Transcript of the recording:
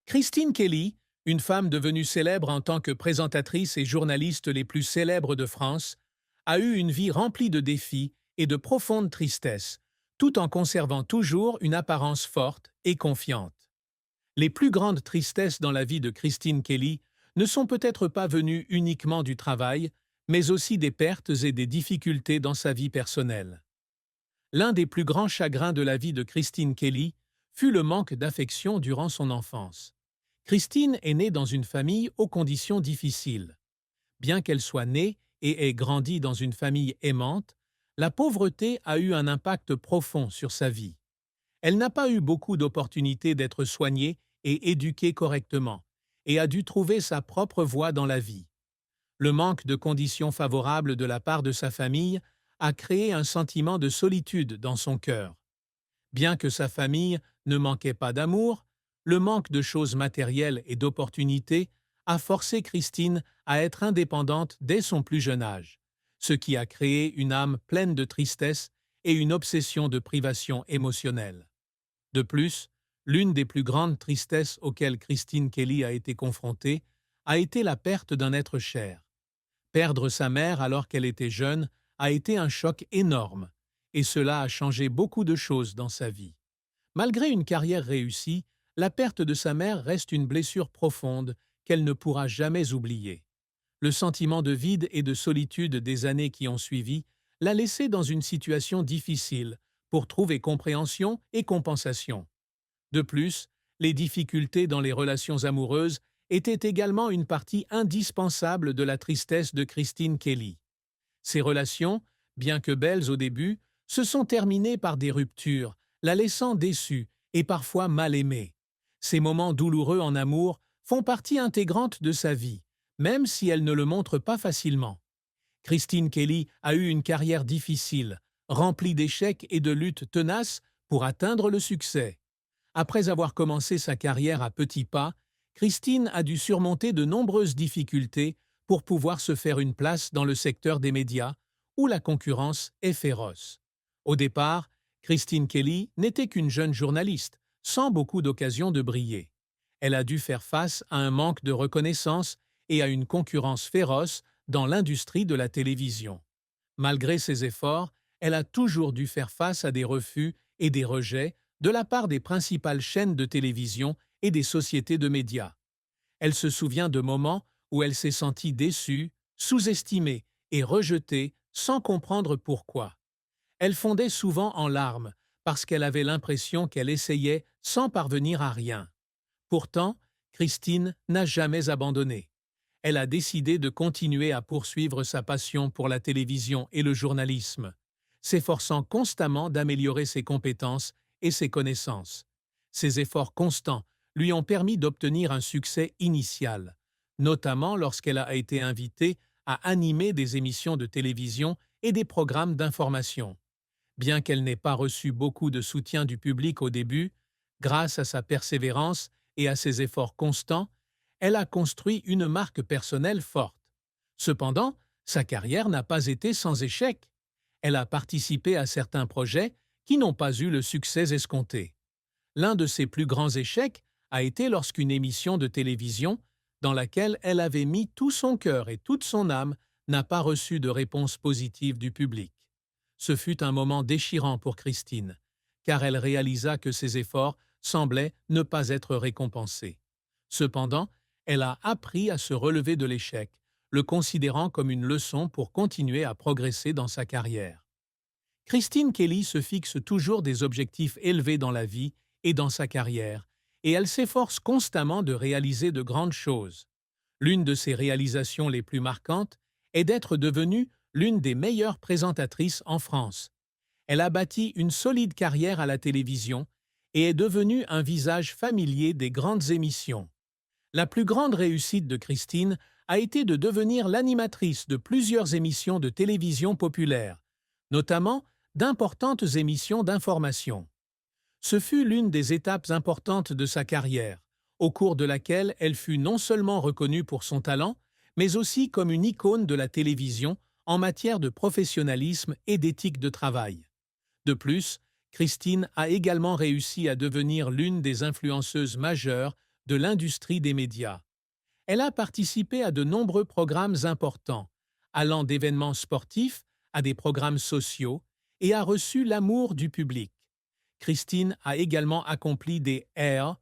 Christine Kelly, une femme devenue célèbre en tant que présentatrice et journaliste les plus célèbres de France, a eu une vie remplie de défis et de profonde tristesse, tout en conservant toujours une apparence forte et confiante. Les plus grandes tristesses dans la vie de Christine Kelly ne sont peut-être pas venues uniquement du travail, mais aussi des pertes et des difficultés dans sa vie personnelle. L'un des plus grands chagrins de la vie de Christine Kelly fut le manque d'affection durant son enfance. Christine est née dans une famille aux conditions difficiles. Bien qu'elle soit née et ait grandi dans une famille aimante, la pauvreté a eu un impact profond sur sa vie. Elle n'a pas eu beaucoup d'opportunités d'être soignée et éduquée correctement, et a dû trouver sa propre voie dans la vie. Le manque de conditions favorables de la part de sa famille a créé un sentiment de solitude dans son cœur. Bien que sa famille ne manquait pas d'amour, le manque de choses matérielles et d'opportunités a forcé Christine à être indépendante dès son plus jeune âge, ce qui a créé une âme pleine de tristesse et une obsession de privation émotionnelle. De plus, l'une des plus grandes tristesses auxquelles Christine Kelly a été confrontée a été la perte d'un être cher. Perdre sa mère alors qu'elle était jeune a été un choc énorme, et cela a changé beaucoup de choses dans sa vie. Malgré une carrière réussie, la perte de sa mère reste une blessure profonde qu'elle ne pourra jamais oublier. Le sentiment de vide et de solitude des années qui ont suivi l'a laissée dans une situation difficile pour trouver compréhension et compensation. De plus, les difficultés dans les relations amoureuses étaient également une partie indispensable de la tristesse de Christine Kelly. Ces relations, bien que belles au début, se sont terminées par des ruptures, la laissant déçue et parfois mal aimée. Ces moments douloureux en amour font partie intégrante de sa vie, même si elle ne le montre pas facilement. Christine Kelly a eu une carrière difficile, remplie d'échecs et de luttes tenaces pour atteindre le succès. Après avoir commencé sa carrière à petits pas, Christine a dû surmonter de nombreuses difficultés pour pouvoir se faire une place dans le secteur des médias, où la concurrence est féroce. Au départ, Christine Kelly n'était qu'une jeune journaliste, sans beaucoup d'occasions de briller. Elle a dû faire face à un manque de reconnaissance et à une concurrence féroce dans l'industrie de la télévision. Malgré ses efforts, elle a toujours dû faire face à des refus et des rejets de la part des principales chaînes de télévision et des sociétés de médias. Elle se souvient de moments où elle s'est sentie déçue, sous-estimée et rejetée sans comprendre pourquoi. Elle fondait souvent en larmes parce qu'elle avait l'impression qu'elle essayait sans parvenir à rien. Pourtant, Christine n'a jamais abandonné. Elle a décidé de continuer à poursuivre sa passion pour la télévision et le journalisme, s'efforçant constamment d'améliorer ses compétences et ses connaissances. Ses efforts constants lui ont permis d'obtenir un succès initial, notamment lorsqu'elle a été invitée à animer des émissions de télévision et des programmes d'information. Bien qu'elle n'ait pas reçu beaucoup de soutien du public au début, grâce à sa persévérance et à ses efforts constants, elle a construit une marque personnelle forte. Cependant, sa carrière n'a pas été sans échec. Elle a participé à certains projets qui n'ont pas eu le succès escompté. L'un de ses plus grands échecs a été lorsqu'une émission de télévision, dans laquelle elle avait mis tout son cœur et toute son âme, n'a pas reçu de réponse positive du public. Ce fut un moment déchirant pour Christine, car elle réalisa que ses efforts semblaient ne pas être récompensés. Cependant, elle a appris à se relever de l'échec, le considérant comme une leçon pour continuer à progresser dans sa carrière. Christine Kelly se fixe toujours des objectifs élevés dans la vie et dans sa carrière, et elle s'efforce constamment de réaliser de grandes choses. L'une de ses réalisations les plus marquantes est d'être devenue l'une des meilleures présentatrices en France. Elle a bâti une solide carrière à la télévision et est devenue un visage familier des grandes émissions. La plus grande réussite de Christine a été de devenir l'animatrice de plusieurs émissions de télévision populaires, notamment d'importantes émissions d'information. Ce fut l'une des étapes importantes de sa carrière, au cours de laquelle elle fut non seulement reconnue pour son talent, mais aussi comme une icône de la télévision en matière de professionnalisme et d'éthique de travail. De plus, Christine a également réussi à devenir l'une des influenceuses majeures de l'industrie des médias. Elle a participé à de nombreux programmes importants, allant d'événements sportifs à des programmes sociaux, et a reçu l'amour du public. Christine a également accompli des airs